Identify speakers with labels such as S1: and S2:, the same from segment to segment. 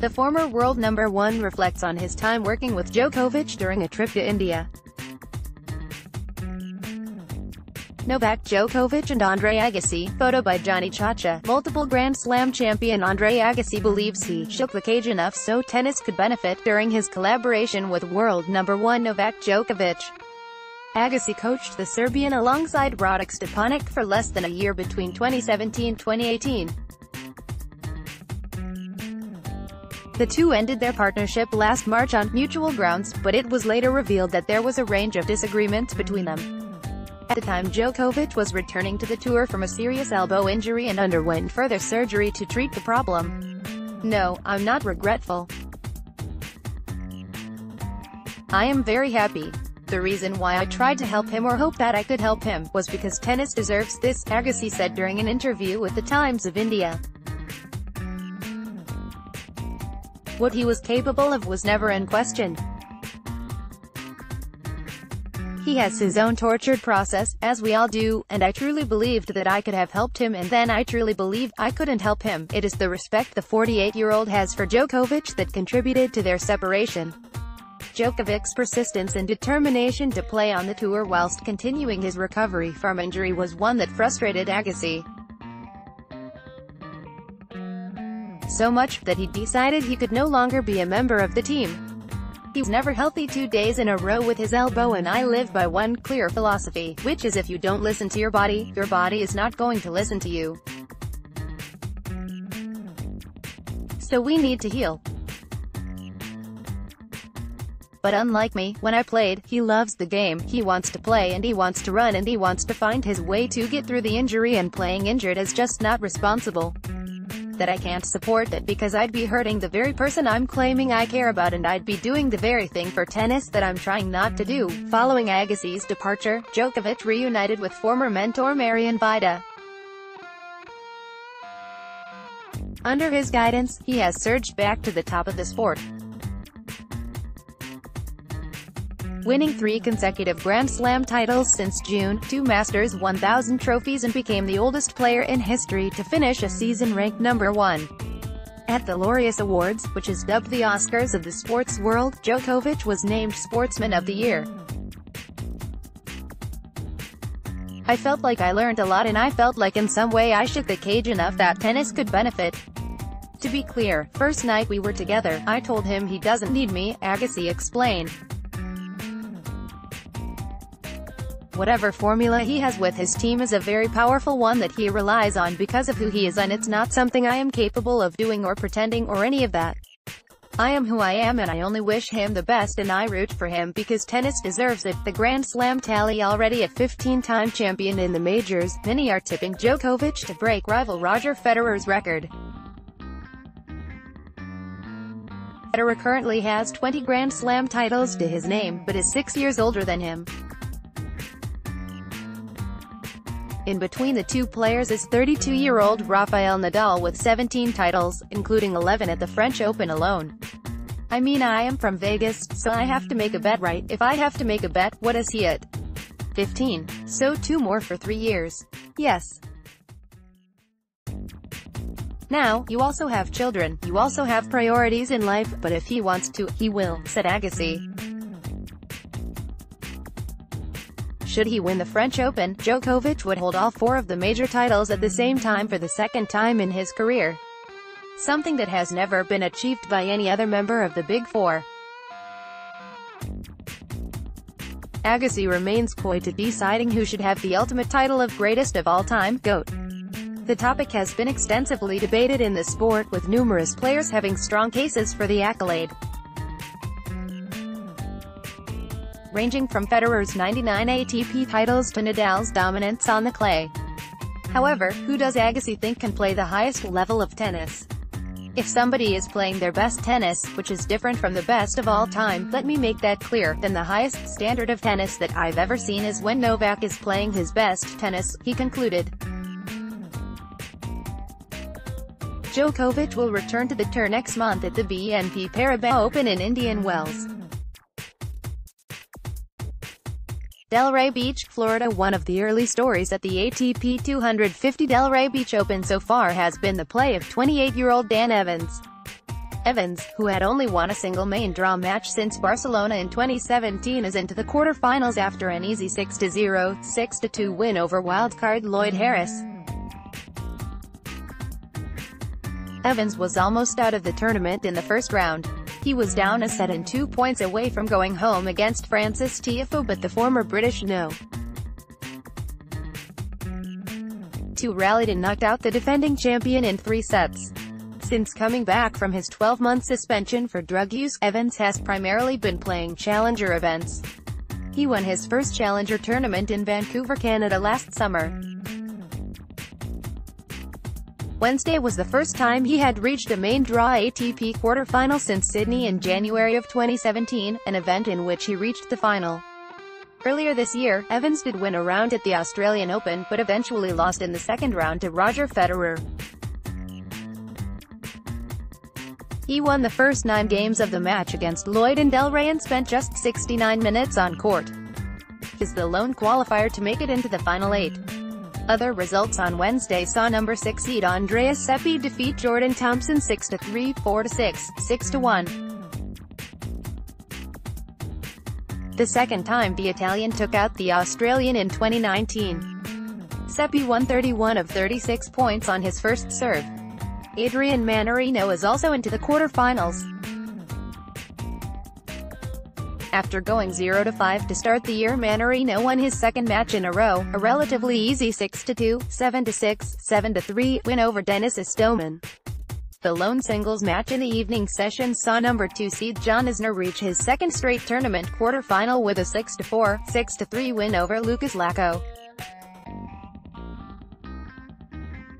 S1: The former world number one reflects on his time working with Djokovic during a trip to India. Novak Djokovic and Andre Agassi. Photo by Gianni Ciaccia. Multiple Grand Slam champion Andre Agassi believes he shook the cage enough so tennis could benefit during his collaboration with world number one Novak Djokovic. Agassi coached the Serbian alongside Radek Stepanek for less than a year between 2017-2018. The two ended their partnership last March on mutual grounds, but it was later revealed that there was a range of disagreements between them. At the time, Djokovic was returning to the tour from a serious elbow injury and underwent further surgery to treat the problem. "No, I'm not regretful. I am very happy. The reason why I tried to help him or hope that I could help him was because tennis deserves this," Agassi said during an interview with the Times of India. What he was capable of was never in question. He has his own tortured process, as we all do, and I truly believed that I could have helped him, and then I truly believed I couldn't help him. It is the respect the 48-year-old has for Djokovic that contributed to their separation. Djokovic's persistence and determination to play on the tour whilst continuing his recovery from injury was one that frustrated Agassi so much that he decided he could no longer be a member of the team. He was never healthy 2 days in a row with his elbow, and I live by one clear philosophy, which is if you don't listen to your body is not going to listen to you. So we need to heal. But unlike me, when I played, he loves the game, he wants to play and he wants to run and he wants to find his way to get through the injury, and playing injured is just not responsible. That I can't support that because I'd be hurting the very person I'm claiming I care about, and I'd be doing the very thing for tennis that I'm trying not to do. Following Agassi's departure, Djokovic reunited with former mentor Marian Vida. Under his guidance, he has surged back to the top of the sport, winning 3 consecutive Grand Slam titles since June, 2 Masters 1000 trophies, and became the oldest player in history to finish a season ranked number 1. At the Laureus Awards, which is dubbed the Oscars of the sports world, Djokovic was named Sportsman of the Year. "I felt like I learned a lot, and I felt like in some way I shook the cage enough that tennis could benefit. To be clear, first night we were together, I told him he doesn't need me," Agassi explained. Whatever formula he has with his team is a very powerful one that he relies on because of who he is, and it's not something I am capable of doing or pretending or any of that. I am who I am, and I only wish him the best, and I root for him because tennis deserves it. The Grand Slam tally already a 15-time champion in the majors, many are tipping Djokovic to break rival Roger Federer's record. Federer currently has 20 Grand Slam titles to his name, but is 6 years older than him. In between the two players is 32-year-old Rafael Nadal with 17 titles, including 11 at the French Open alone. "I mean, I am from Vegas, so I have to make a bet, right? If I have to make a bet, what is he at? 15. So 2 more for 3 years. Yes. Now, you also have children, you also have priorities in life, but if he wants to, he will," said Agassi. Should he win the French Open, Djokovic would hold all 4 of the major titles at the same time for the second time in his career, something that has never been achieved by any other member of the Big Four. Agassi remains coy to deciding who should have the ultimate title of greatest of all time, GOAT. The topic has been extensively debated in the sport, with numerous players having strong cases for the accolade, ranging from Federer's 99 ATP titles to Nadal's dominance on the clay. However, who does Agassi think can play the highest level of tennis? If somebody is playing their best tennis, which is different from the best of all time, let me make that clear, then the highest standard of tennis that I've ever seen is when Novak is playing his best tennis, he concluded. Djokovic will return to the tour next month at the BNP Paribas Open in Indian Wells, Delray Beach, Florida. One of the early stories at the ATP 250 Delray Beach Open so far has been the play of 28-year-old Dan Evans. Evans, who had only won a single main draw match since Barcelona in 2017, is into the quarter-finals after an easy 6-0, 6-2 win over wildcard Lloyd Harris. Evans was almost out of the tournament in the first round. He was down a set and 2 points away from going home against Francis Tiafoe, but the former British No.2 rallied and knocked out the defending champion in 3 sets. Since coming back from his 12-month suspension for drug use, Evans has primarily been playing challenger events. He won his first challenger tournament in Vancouver, Canada last summer. Wednesday was the first time he had reached a main draw ATP quarterfinal since Sydney in January of 2017, an event in which he reached the final. Earlier this year, Evans did win a round at the Australian Open, but eventually lost in the second round to Roger Federer. He won the first 9 games of the match against Lloyd in Delray and spent just 69 minutes on court. He is the lone qualifier to make it into the final 8. Other results on Wednesday saw number 6 seed Andre Agassi defeat Jordan Thompson 6-3, 4-6, 6-1. The second time the Italian took out the Australian in 2019. Agassi won 31 of 36 points on his first serve. Adrian Mannarino is also into the quarterfinals. After going 0-5 to start the year, Mannarino won his second match in a row, a relatively easy 6-2, 7-6, 7-3 win over Denis Istomin. The lone singles match in the evening session saw number 2 seed John Isner reach his second straight tournament quarterfinal with a 6-4, 6-3 win over Lucas Lacko.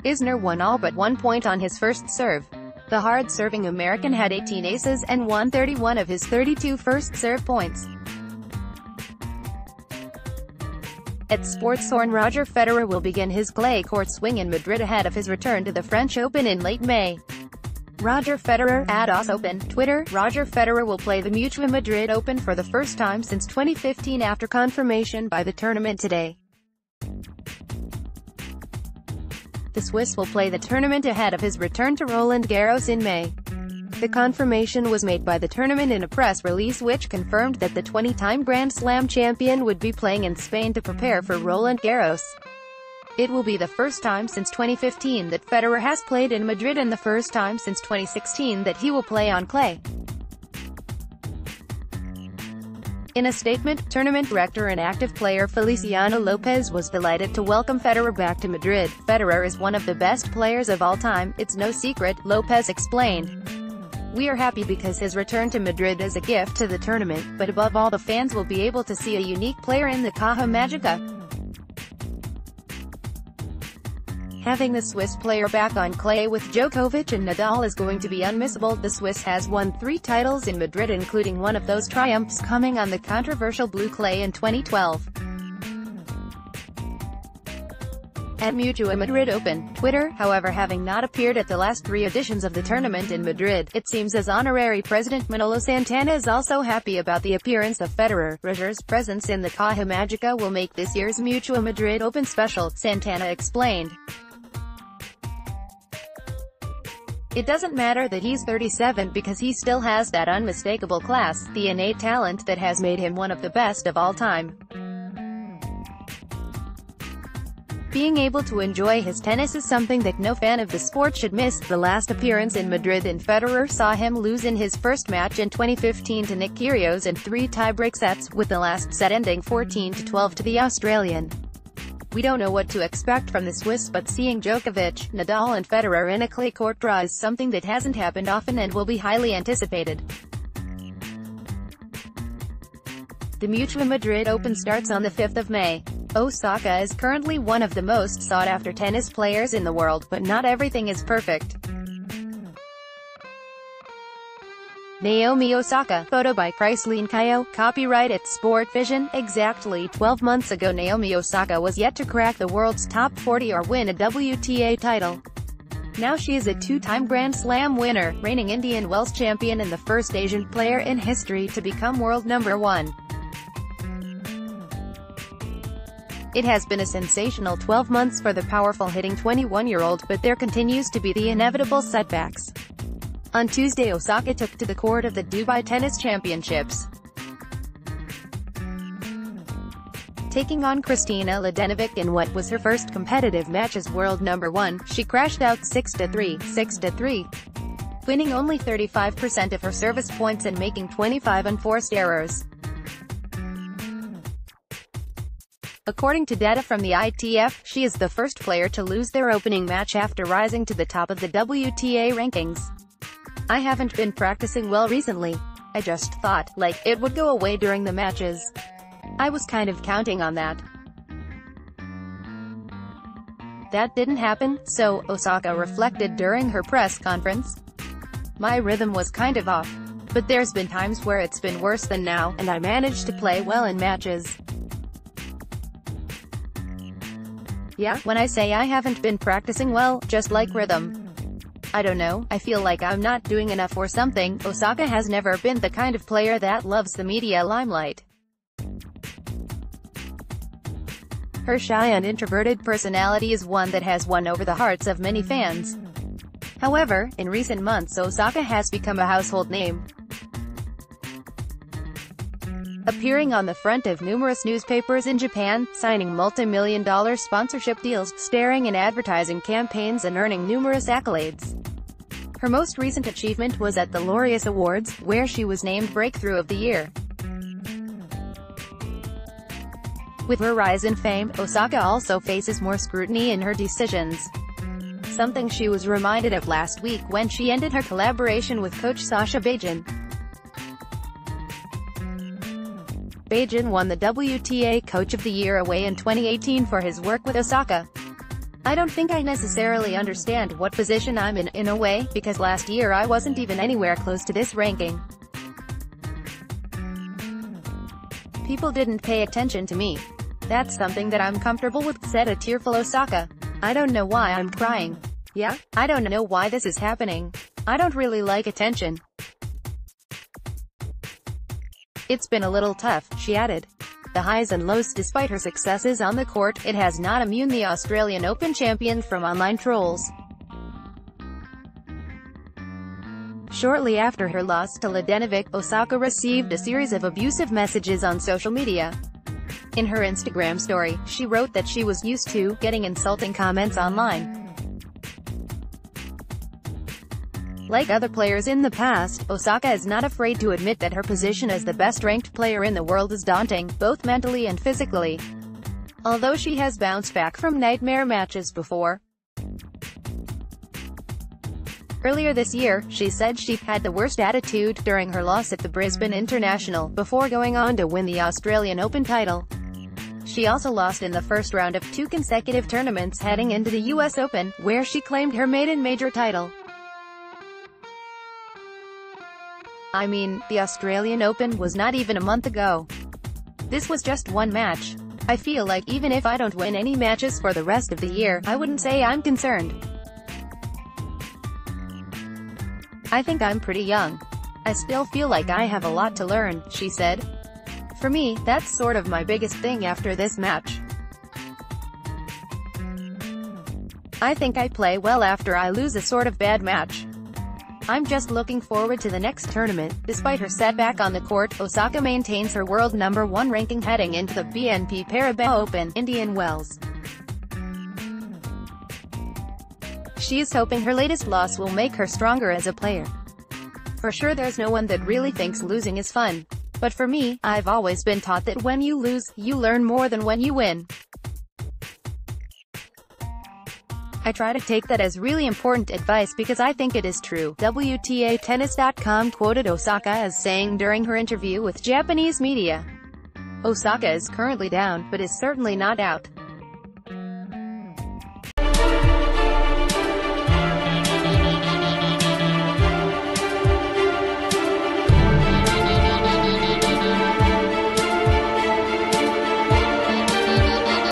S1: Isner won all but 1 point on his first serve. The hard-serving American had 18 aces and won 31 of his 32 first serve points. At SportsCenter, Roger Federer will begin his clay court swing in Madrid ahead of his return to the French Open in late May. Roger Federer, at Aus Open, Twitter. Roger Federer will play the Mutua Madrid Open for the first time since 2015 after confirmation by the tournament today. The Swiss will play the tournament ahead of his return to Roland Garros in May. The confirmation was made by the tournament in a press release which confirmed that the 20-time Grand Slam champion would be playing in Spain to prepare for Roland Garros. It will be the first time since 2015 that Federer has played in Madrid and the first time since 2016 that he will play on clay. In a statement, tournament director and active player Feliciano Lopez was delighted to welcome Federer back to Madrid. Federer is one of the best players of all time, it's no secret, Lopez explained. We are happy because his return to Madrid is a gift to the tournament, but above all the fans will be able to see a unique player in the Caja Magica. Having the Swiss player back on clay with Djokovic and Nadal is going to be unmissable. The Swiss has won 3 titles in Madrid, including one of those triumphs coming on the controversial blue clay in 2012. At Mutua Madrid Open, Twitter, however, having not appeared at the last 3 editions of the tournament in Madrid, it seems as honorary president Manolo Santana is also happy about the appearance of Federer. Roger's presence in the Caja Magica will make this year's Mutua Madrid Open special, Santana explained. It doesn't matter that he's 37 because he still has that unmistakable class, the innate talent that has made him one of the best of all time. Being able to enjoy his tennis is something that no fan of the sport should miss. The last appearance in Madrid and Federer saw him lose in his first match in 2015 to Nick Kyrgios in 3 tie-break sets, with the last set ending 14-12 to the Australian. We don't know what to expect from the Swiss, but seeing Djokovic, Nadal and Federer in a clay court draw is something that hasn't happened often and will be highly anticipated. The Mutua Madrid Open starts on the 5th of May. Osaka is currently one of the most sought-after tennis players in the world, but not everything is perfect. Naomi Osaka, photo by Chrysaline Kayo, copyright at Sport Vision. Exactly 12 months ago Naomi Osaka was yet to crack the world's top 40 or win a WTA title. Now she is a 2-time Grand Slam winner, reigning Indian Wells champion and the first Asian player in history to become world number 1. It has been a sensational 12 months for the powerful hitting 21-year-old, but there continues to be the inevitable setbacks. On Tuesday, Osaka took to the court of the Dubai Tennis Championships. Taking on Kristina Mladenovic in what was her first competitive match as world number 1, she crashed out 6-3, 6-3, winning only 35% of her service points and making 25 unforced errors. According to data from the ITF, she is the first player to lose their opening match after rising to the top of the WTA rankings. "I haven't been practicing well recently. I just thought, like, it would go away during the matches. I was kind of counting on that. That didn't happen," so Osaka reflected during her press conference. "My rhythm was kind of off. But there's been times where it's been worse than now, and I managed to play well in matches. Yeah, when I say I haven't been practicing well, just like rhythm. I don't know, I feel like I'm not doing enough or something." Osaka has never been the kind of player that loves the media limelight. Her shy and introverted personality is one that has won over the hearts of many fans. However, in recent months Osaka has become a household name, appearing on the front of numerous newspapers in Japan, signing multi-million-dollar sponsorship deals, starring in advertising campaigns and earning numerous accolades. Her most recent achievement was at the Laureus Awards, where she was named Breakthrough of the Year. With her rise in fame, Osaka also faces more scrutiny in her decisions, something she was reminded of last week when she ended her collaboration with coach Sasha Bajin. Bajin won the WTA Coach of the Year away in 2018 for his work with Osaka. "I don't think I necessarily understand what position I'm in a way, because last year I wasn't even anywhere close to this ranking. People didn't pay attention to me. That's something that I'm comfortable with," said a tearful Osaka. "I don't know why I'm crying. Yeah, I don't know why this is happening. I don't really like attention. It's been a little tough," she added. The highs and lows. Despite her successes on the court, it has not immune the Australian Open champion from online trolls. Shortly after her loss to Mladenovic, Osaka received a series of abusive messages on social media. In her Instagram story, she wrote that she was used to getting insulting comments online. Like other players in the past, Osaka is not afraid to admit that her position as the best-ranked player in the world is daunting, both mentally and physically. Although she has bounced back from nightmare matches before. Earlier this year, she said she had the worst attitude during her loss at the Brisbane International, before going on to win the Australian Open title. She also lost in the first round of 2 consecutive tournaments heading into the US Open, where she claimed her maiden major title. I mean, the Australian Open was not even a month ago. This was just one match. I feel like even if I don't win any matches for the rest of the year, I wouldn't say I'm concerned. I think I'm pretty young. I still feel like I have a lot to learn," she said. "For me, that's sort of my biggest thing after this match. I think I play well after I lose a sort of bad match. I'm just looking forward to the next tournament." Despite her setback on the court, Osaka maintains her world number 1 ranking heading into the BNP Paribas Open, Indian Wells. She is hoping her latest loss will make her stronger as a player. "For sure there's no one that really thinks losing is fun. But for me, I've always been taught that when you lose, you learn more than when you win. I try to take that as really important advice because I think it is true." WTAtennis.com quoted Osaka as saying during her interview with Japanese media. Osaka is currently down, but is certainly not out.